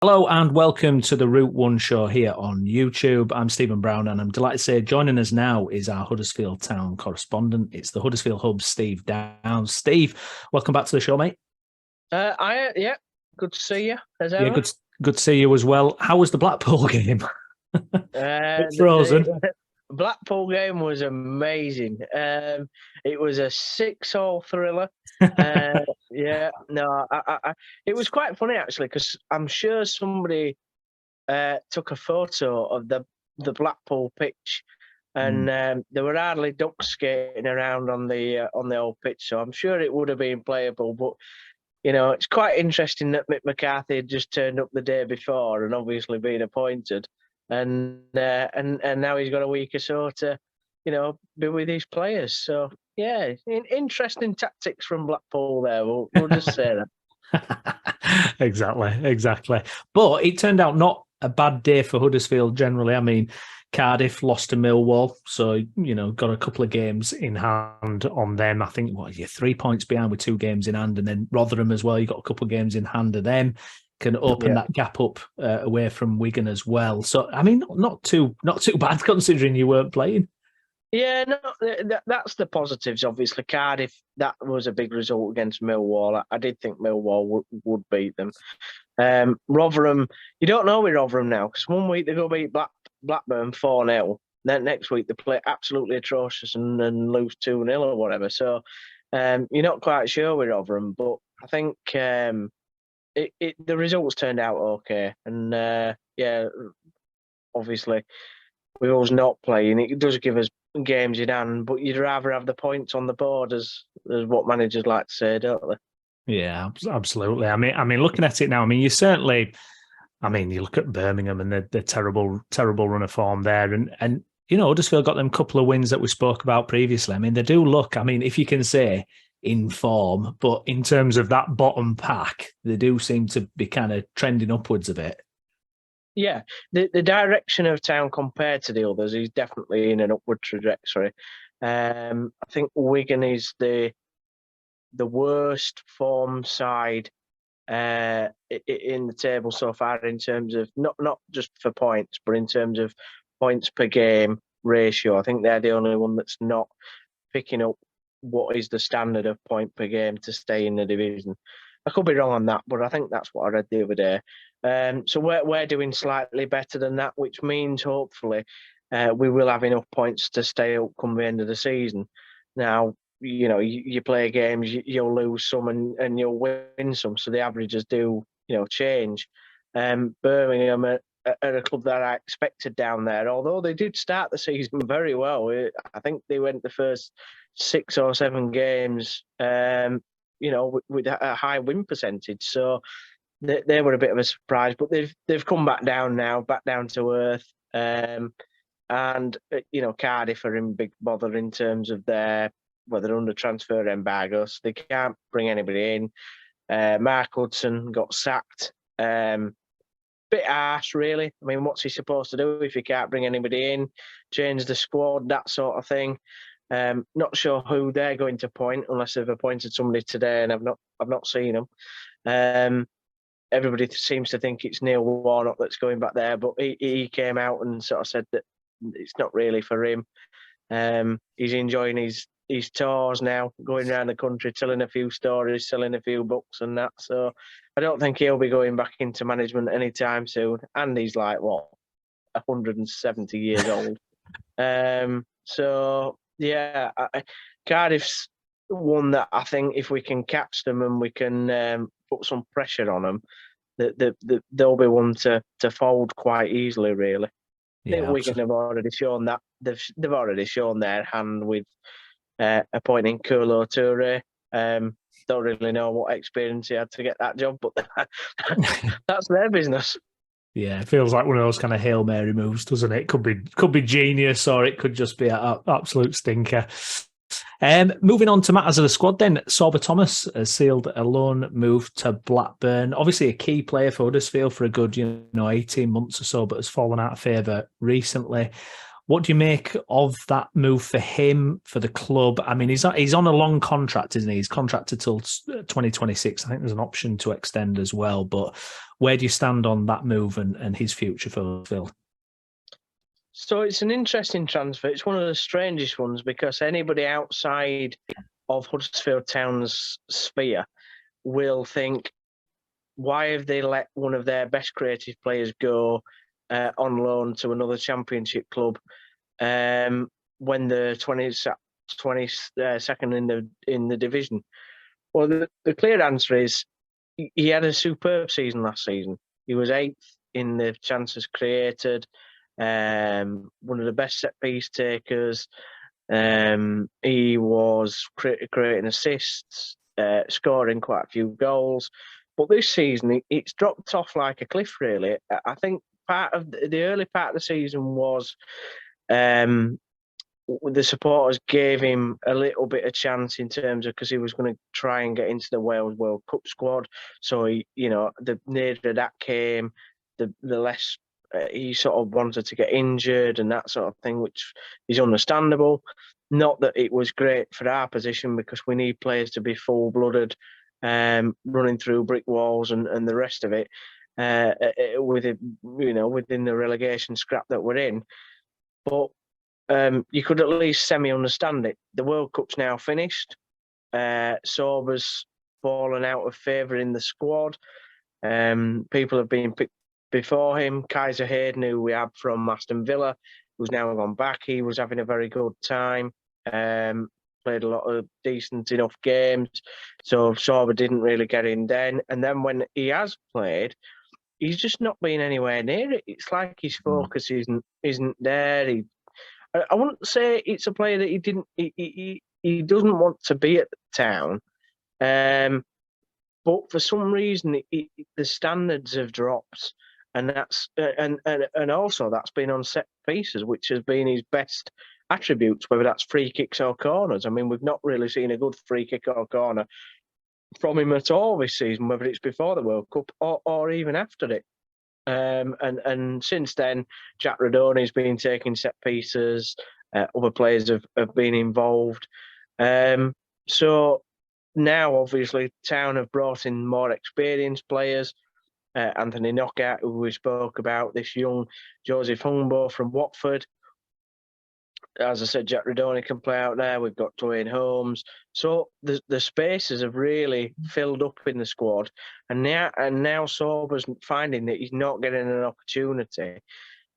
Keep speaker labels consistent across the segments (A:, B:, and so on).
A: Hello and welcome to the Route 1 show here on YouTube. I'm Steven Browne and I'm delighted to say joining us now is our Huddersfield Town correspondent. It's the Huddersfield Hub, Steve Downs. Steve, welcome back to the show, mate.
B: Yeah, good to see you.
A: Yeah, good to see you as well. How was the Blackpool game? It's frozen.
B: The Blackpool game was amazing. It was a 6-all thriller. It was quite funny actually because I'm sure somebody took a photo of the Blackpool pitch, and there were hardly ducks skating around on the old pitch, so I'm sure it would have been playable. But it's quite interesting that Mick McCarthy had just turned up the day before and obviously been appointed. And now he's got a week or so to, be with his players. So yeah, interesting tactics from Blackpool there. We'll just say that.
A: Exactly. But it turned out not a bad day for Huddersfield generally. I mean, Cardiff lost to Millwall, so got a couple of games in hand on them. I think you're 3 points behind with 2 games in hand, and then Rotherham as well. You got a couple of games in hand of them. Can open that gap up away from Wigan as well. So I mean, not too bad considering you weren't playing.
B: Yeah, no, that's the positives. Obviously, Cardiff, that was a big result against Millwall. I did think Millwall would beat them. Rotherham, you don't know with Rotherham now because one week they go beat Blackburn 4-0. Then next week they play absolutely atrocious and lose 2-0 or whatever. So you're not quite sure with Rotherham, but I think the results turned out okay. And obviously we was not playing. It does give us games in hand, but you'd rather have the points on the board, as what managers like to say, don't they?
A: Yeah, absolutely. I mean, looking at it now, you look at Birmingham and the terrible run of form there, and Huddersfield got them couple of wins that we spoke about previously. I mean, they do look, if you can say, in form, but in terms of that bottom pack, they do seem to be kind of trending upwards a bit.
B: Yeah, the direction of Town compared to the others is definitely in an upward trajectory. I think Wigan is the worst form side in the table so far in terms of not just for points, but in terms of points per game ratio. I think they're the only one that's not picking up what is the standard of point per game to stay in the division. I could be wrong on that, but I think that's what I read the other day. So we're doing slightly better than that, which means hopefully we will have enough points to stay up come the end of the season. Now, you play games, you'll lose some and you'll win some, so the averages do, change. Birmingham are a club that I expected down there, although they did start the season very well. I think they went the first 6 or 7 games, with a high win percentage. So they were a bit of a surprise, but they've come back down now, back down to earth. And Cardiff are in big bother in terms of they're under transfer embargo, so they can't bring anybody in. Mark Hudson got sacked. Bit harsh, really. What's he supposed to do if he can't bring anybody in? Change the squad, that sort of thing. Not sure who they're going to appoint unless they've appointed somebody today, and I've not seen them. Everybody seems to think it's Neil Warnock that's going back there, but he came out and sort of said that it's not really for him. He's enjoying his tours now, going around the country, telling a few stories, selling a few books and that. So I don't think he'll be going back into management anytime soon. And he's 170 years old. So yeah, Cardiff's one that I think if we can catch them and we can put some pressure on them, they'll be one to fold quite easily, really. I think Wigan have already shown that. They've already shown their hand with appointing Kolo Toure. Don't really know what experience he had to get that job, but that's their business.
A: Yeah, it feels like one of those kind of Hail Mary moves, doesn't it? Could be genius, or it could just be an absolute stinker. Moving on to matters of the squad then, Sorba Thomas has sealed a loan move to Blackburn. Obviously a key player for Huddersfield for a good 18 months or so, but has fallen out of favour recently. What do you make of that move for him, for the club? I mean, he's on a long contract, isn't he? He's contracted till 2026. I think there's an option to extend as well. But where do you stand on that move and his future for Huddersfield?
B: So it's an interesting transfer. It's one of the strangest ones because anybody outside of Huddersfield Town's sphere will think, why have they let one of their best creative players go on loan to another Championship club when the 22nd in the division? Well, the clear answer is he had a superb season last season. He was 8th in the chances created, one of the best set piece takers. He was creating assists, scoring quite a few goals. But this season, it's dropped off like a cliff, really. I think part of the early part of the season was the supporters gave him a little bit of chance in terms of, because he was going to try and get into the Wales World Cup squad. So, the nearer that came, the less he sort of wanted to get injured and that sort of thing, which is understandable. Not that it was great for our position, because we need players to be full-blooded, running through brick walls and the rest of it, within the relegation scrap that we're in. But you could at least semi-understand it. The World Cup's now finished. Sorba's fallen out of favour in the squad. People have been picked before him. Kaiser Hayden, who we had from Aston Villa, who's now gone back. He was having a very good time. Played a lot of decent enough games. So Sorba didn't really get in then. And then when he has played, he's just not been anywhere near it. It's like his focus isn't there. I wouldn't say it's a player that he doesn't want to be at the Town, but for some reason the standards have dropped, and that's and also that's been on set pieces, which has been his best attributes, whether that's free kicks or corners. I mean, we've not really seen a good free kick or corner from him at all this season, whether it's before the World Cup or even after it. And since then, Jack Radoni's been taking set pieces. Other players have been involved. So now, obviously, Town have brought in more experienced players. Anthony Knockout, who we spoke about, this young Joseph Humbo from Watford. As I said, Jack Radoni can play out there. We've got Dwayne Holmes. So the spaces have really filled up in the squad. And now Sorba's finding that he's not getting an opportunity.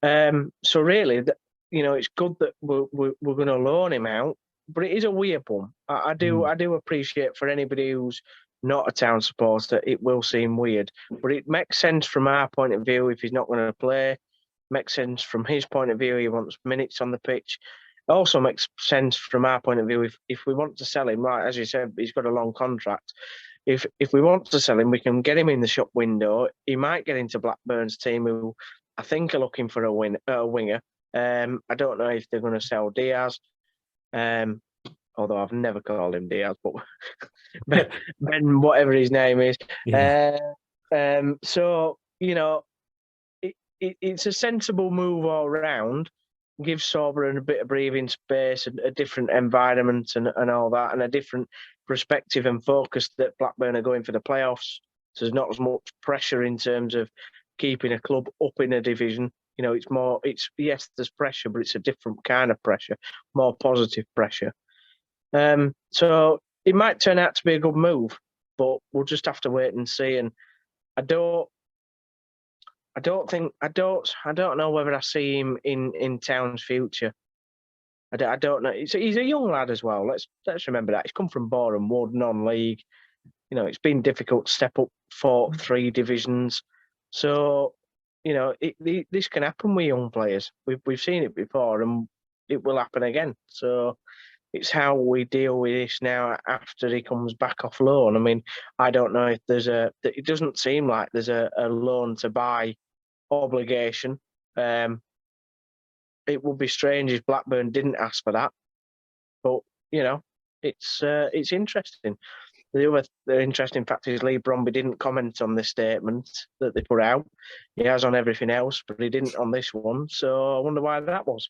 B: So really, it's good that we're going to loan him out. But it is a weird one. I do appreciate, for anybody who's not a Town supporter, it will seem weird. But it makes sense from our point of view if he's not going to play. Makes sense from his point of view. He wants minutes on the pitch. It also makes sense from our point of view if we want to sell him, right, as you said, he's got a long contract. If we want to sell him, we can get him in the shop window. He might get into Blackburn's team, who I think are looking for a winger. I don't know if they're going to sell Diaz, although I've never called him Diaz, but Ben, whatever his name is. Yeah. So, it's a sensible move all round. Gives Sorba a bit of breathing space, a different environment and all that, and a different perspective and focus that Blackburn are going for the playoffs. So there's not as much pressure in terms of keeping a club up in a division. Yes, there's pressure, but it's a different kind of pressure, more positive pressure. So it might turn out to be a good move, but we'll just have to wait and see. And I don't know whether I see him in Town's future. I don't know. He's a young lad as well. Let's remember that. He's come from Boreham Wood, non-league. It's been difficult to step up 3 divisions. So, this can happen with young players. We've seen it before, and it will happen again. So it's how we deal with this now after he comes back off loan. I mean, I don't know if it doesn't seem like there's a loan to buy obligation. It would be strange if Blackburn didn't ask for that, but it's interesting. The interesting fact is Lee Bromby didn't comment on this statement that they put out. He has on everything else, but he didn't on this one. So I wonder why that was.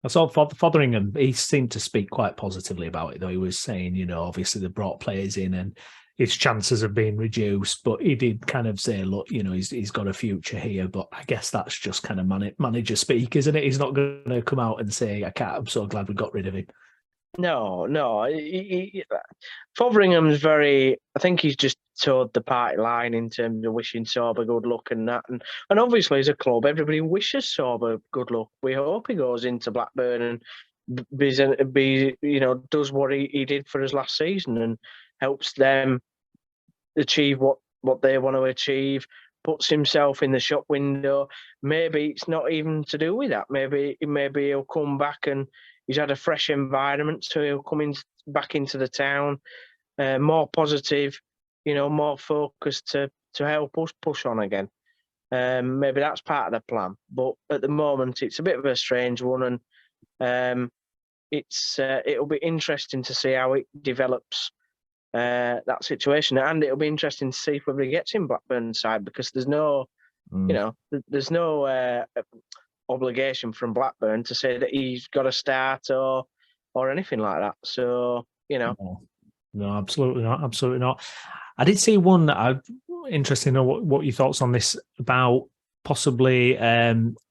A: I saw Fotheringham. He seemed to speak quite positively about it, though. He was saying, obviously they brought players in and his chances have been reduced, but he did kind of say, look, he's got a future here. But I guess that's just kind of manager speak, isn't it? He's not going to come out and say, I'm so glad we got rid of him.
B: No. Fotheringham's I think he's just towed the party line in terms of wishing Sorba good luck and that. And obviously, as a club, everybody wishes Sorba good luck. We hope he goes into Blackburn and does what he did for us last season and helps them achieve what they want to achieve, puts himself in the shop window. Maybe it's not even to do with that. Maybe he'll come back and he's had a fresh environment, so he'll come back into the town, more positive, more focused to help us push on again. Maybe that's part of the plan. But at the moment, it's a bit of a strange one, and it'll be interesting to see how it develops. That situation, and it'll be interesting to see whether he gets in Blackburn's side, because there's no, there's no obligation from Blackburn to say that he's got to start or anything like that. So
A: no, absolutely not. I did see one. I'm interested to know what your thoughts on this about possibly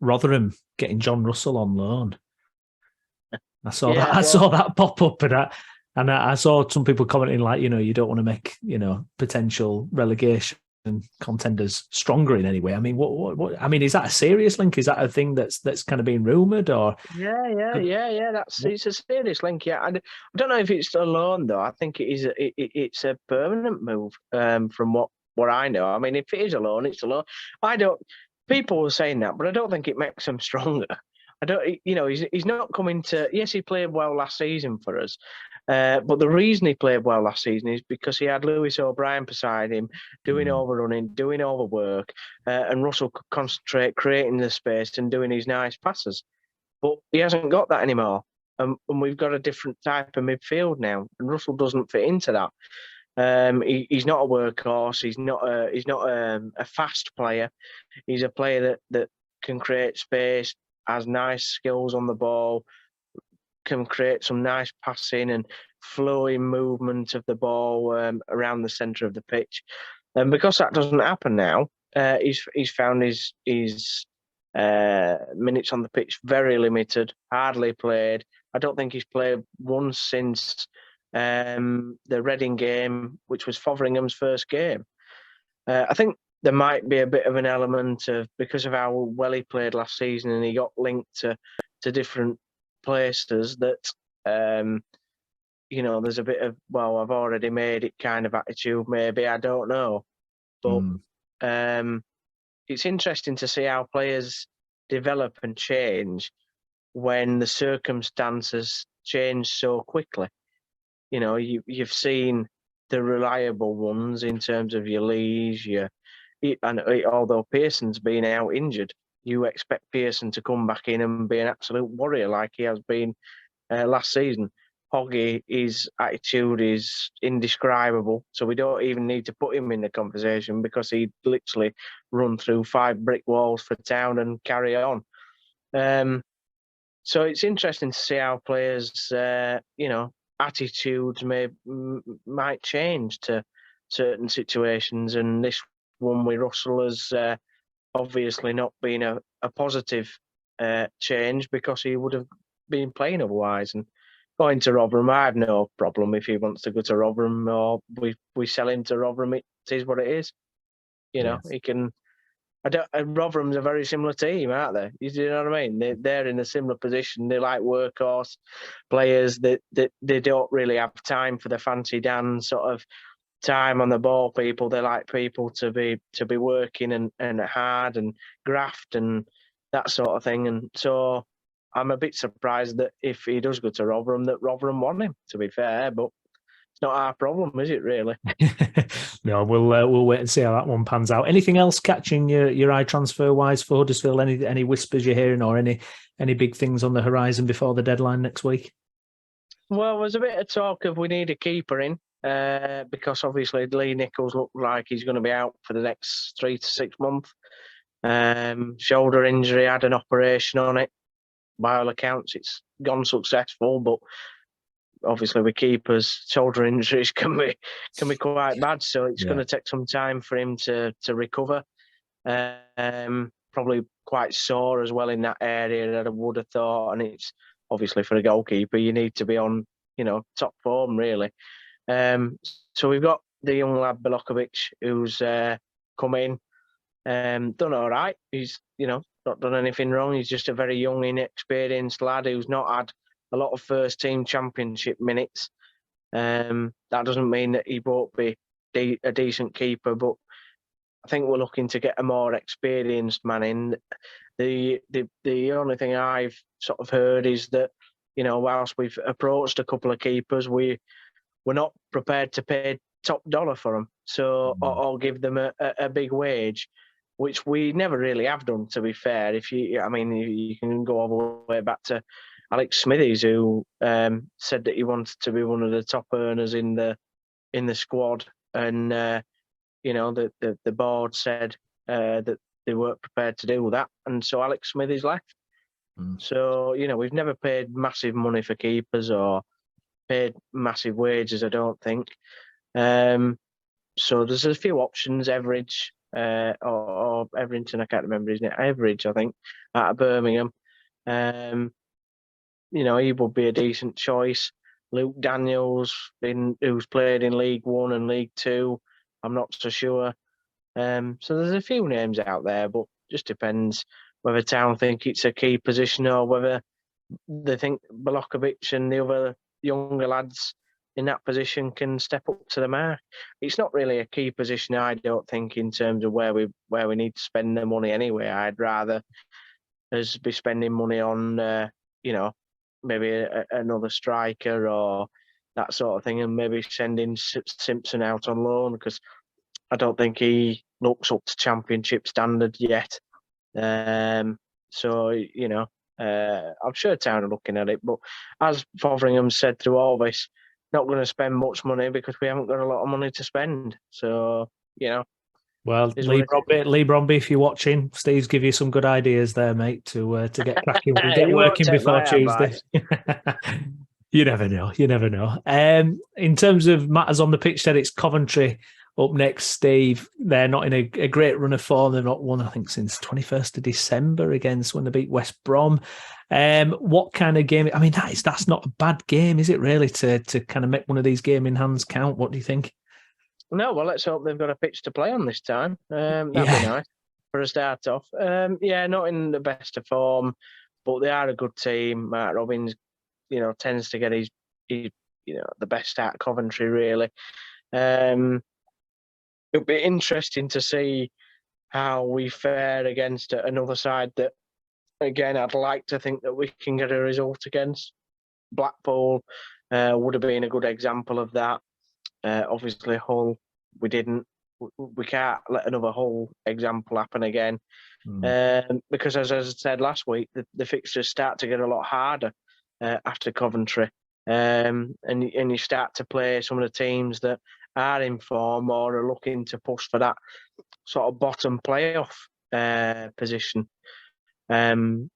A: Rotherham getting John Russell on loan. I saw that. I saw that pop up, and I saw some people commenting like, you don't want to make, potential relegation contenders stronger in any way. I mean, what? I mean, is that a serious link? Is that a thing that's kind of being rumoured, or?
B: Yeah. It's a serious link. Yeah, I don't know if it's a loan though. I think it is. It's a permanent move. From what I know. I mean, if it is a loan, it's a loan. People were saying that, but I don't think it makes them stronger. I don't. He's not coming to. Yes, he played well last season for us. But the reason he played well last season is because he had Lewis O'Brien beside him, doing overrunning, doing all the work, and Russell could concentrate creating the space and doing his nice passes. But he hasn't got that anymore, and we've got a different type of midfield now, and Russell doesn't fit into that. He's not a workhorse. He's not a fast player. He's a player that can create space, has nice skills on the ball, can create some nice passing and flowing movement of the ball around the centre of the pitch. And because that doesn't happen now, he's found his minutes on the pitch very limited, hardly played. I don't think he's played once since the Reading game, which was Fotheringham's first game. I think there might be a bit of an element of, because of how well he played last season and he got linked to different places, that there's a bit of, well, I've already made it kind of attitude, maybe, I don't know. But it's interesting to see how players develop and change when the circumstances change so quickly. You've seen the reliable ones in terms of your Lees, although Pearson's been out injured, you expect Pearson to come back in and be an absolute warrior like he has been last season. Hoggy, his attitude is indescribable, so we don't even need to put him in the conversation because he'd literally run through 5 brick walls for town and carry on. So it's interesting to see how players, attitudes might change to certain situations, and this one with Russell has obviously not been a positive change, because he would have been playing otherwise. And going to Rotherham, I have no problem if he wants to go to Rotherham, or we sell him to Rotherham. It is what it is. He can. Rotherham's a very similar team, aren't they? You know what I mean? They're in a similar position. They like workhorse players that they don't really have time for the fancy dance sort of time on the ball. People, they like people to be working and hard and graft and that sort of thing. And so I'm a bit surprised that if he does go to Rotherham, that Rotherham want him, to be fair, but it's not our problem, is it, really?
A: No, we'll wait and see how that one pans out. Anything else catching your eye transfer wise for Huddersfield? Any whispers you're hearing, or any big things on the horizon before the deadline next week?
B: Well, there's a bit of talk of we need a keeper in, because obviously Lee Nichols looks like he's going to be out for the next 3 to 6 months. Shoulder injury, had an operation on it. by all accounts, it's gone successful, but obviously with keepers, shoulder injuries can be quite bad. So it's going to take some time for him to recover. Probably quite sore as well in that area that I would have thought. And it's obviously for a goalkeeper, you need to be on, top form really. So we've got the young lad Belokovic who's come in, done all right. He's not done anything wrong. He's just a very young, inexperienced lad who's not had a lot of first team championship minutes. That doesn't mean that he won't be a decent keeper, but I think we're looking to get a more experienced man in. The only thing I've sort of heard is that, whilst we've approached a couple of keepers, we're not prepared to pay top dollar for them. So, or give them a big wage, which we never really have done, to be fair. You can go all the way back to Alex Smithies, who said that he wanted to be one of the top earners in the squad, and the board said that they weren't prepared to do that, and so Alex Smithies left. So we've never paid massive money for keepers or paid massive wages, I don't think. So there's a few options. Everidge or Everington, I can't remember his name. Everidge, I think, out of Birmingham. He would be a decent choice. Luke Daniels, who's played in League One and League Two, I'm not so sure. So there's a few names out there, but just depends whether Town think it's a key position or whether they think Belokovic and the other younger lads in that position can step up to the mark. It's not really a key position, I don't think, in terms of where we need to spend the money anyway. I'd rather us be spending money on, maybe another striker or that sort of thing, and maybe sending Simpson out on loan, because I don't think he looks up to championship standard yet. I'm sure Town are looking at it, but as Fotheringham said through all this, not going to spend much money because we haven't got a lot of money to spend. So,
A: Well, Lee Bromby, if you're watching, Steve's give you some good ideas there, mate, to get cracking and get working before Tuesday. You never know. In terms of matters on the pitch, then it's Coventry up next, Steve. They're not in a great run of form. They've not won, I think, since 21st of December against when they beat West Brom. What kind of game? I mean, that's not a bad game, is it, really, to kind of make one of these game in hands count? What do you think?
B: No, well, let's hope they've got a pitch to play on this time. That'd be nice for a start off. Not in the best of form, but they are a good team. Mark Robbins, tends to get his the best out of Coventry, really. It'll be interesting to see how we fare against another side that, again, I'd like to think that we can get a result against. Blackpool would have been a good example of that. Obviously, Hull, we didn't. We can't let another Hull example happen again. Because, as I said last week, the fixtures start to get a lot harder after Coventry. And you start to play some of the teams that are in form or are looking to push for that sort of bottom playoff position. I'd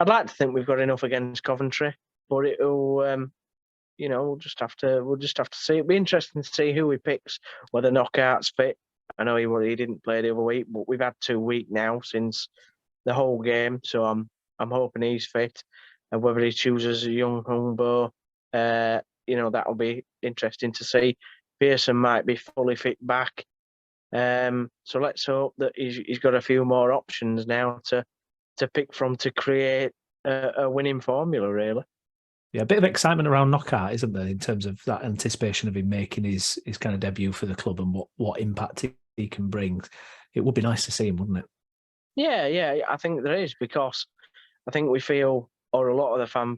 B: like to think we've got enough against Coventry, but it'll, we'll just have to see. It'll be interesting to see who he picks, whether Knockout's fit. I know he didn't play the other week, but we've had 2 weeks now since the whole game, so I'm hoping he's fit. And whether he chooses a young Humbo, that'll be interesting to see. Pearson might be fully fit back. So let's hope that he's got a few more options now to pick from to create a winning formula, really.
A: Yeah, a bit of excitement around Knockout, isn't there, in terms of that anticipation of him making his kind of debut for the club and what impact he can bring. It would be nice to see him, wouldn't it? Yeah,
B: I think there is, because I think we feel, or a lot of the fan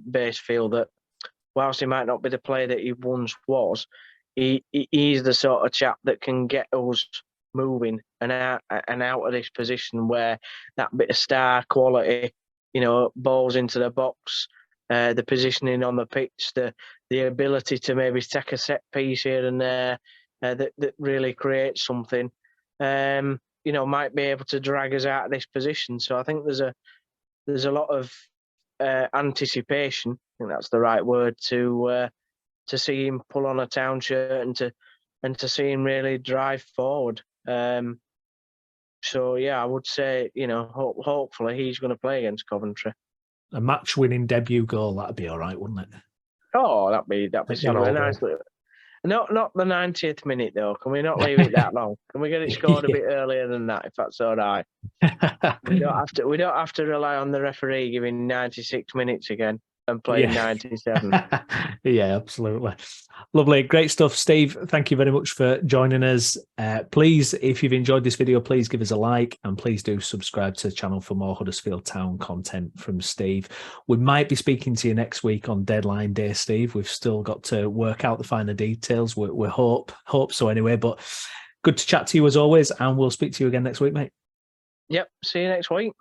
B: base feel, that whilst he might not be the player that he once was, he's the sort of chap that can get us moving and out of this position where that bit of star quality, balls into the box, the positioning on the pitch, the ability to maybe take a set piece here and there that really creates something. might be able to drag us out of this position. So I think there's a lot of anticipation. I think that's the right word to see him pull on a Town shirt and to see him really drive forward. So yeah, I would say hopefully he's going to play against Coventry.
A: A match-winning debut goal, that'd be all right, wouldn't it?
B: Oh, that'd be super nice. Not the 90th minute though. Can we not leave it that long? Can we get it scored a bit earlier than that, if that's all right? We don't have to rely on the referee giving 96 minutes again and playing 97.
A: Yeah, absolutely. Lovely. Great stuff, Steve. Thank you very much for joining us. Please, if you've enjoyed this video, please give us a like and please do subscribe to the channel for more Huddersfield Town content from Steve. We might be speaking to you next week on deadline day, Steve. We've still got to work out the finer details. We hope so anyway, but good to chat to you as always, and we'll speak to you again next week, mate.
B: Yep. See you next week.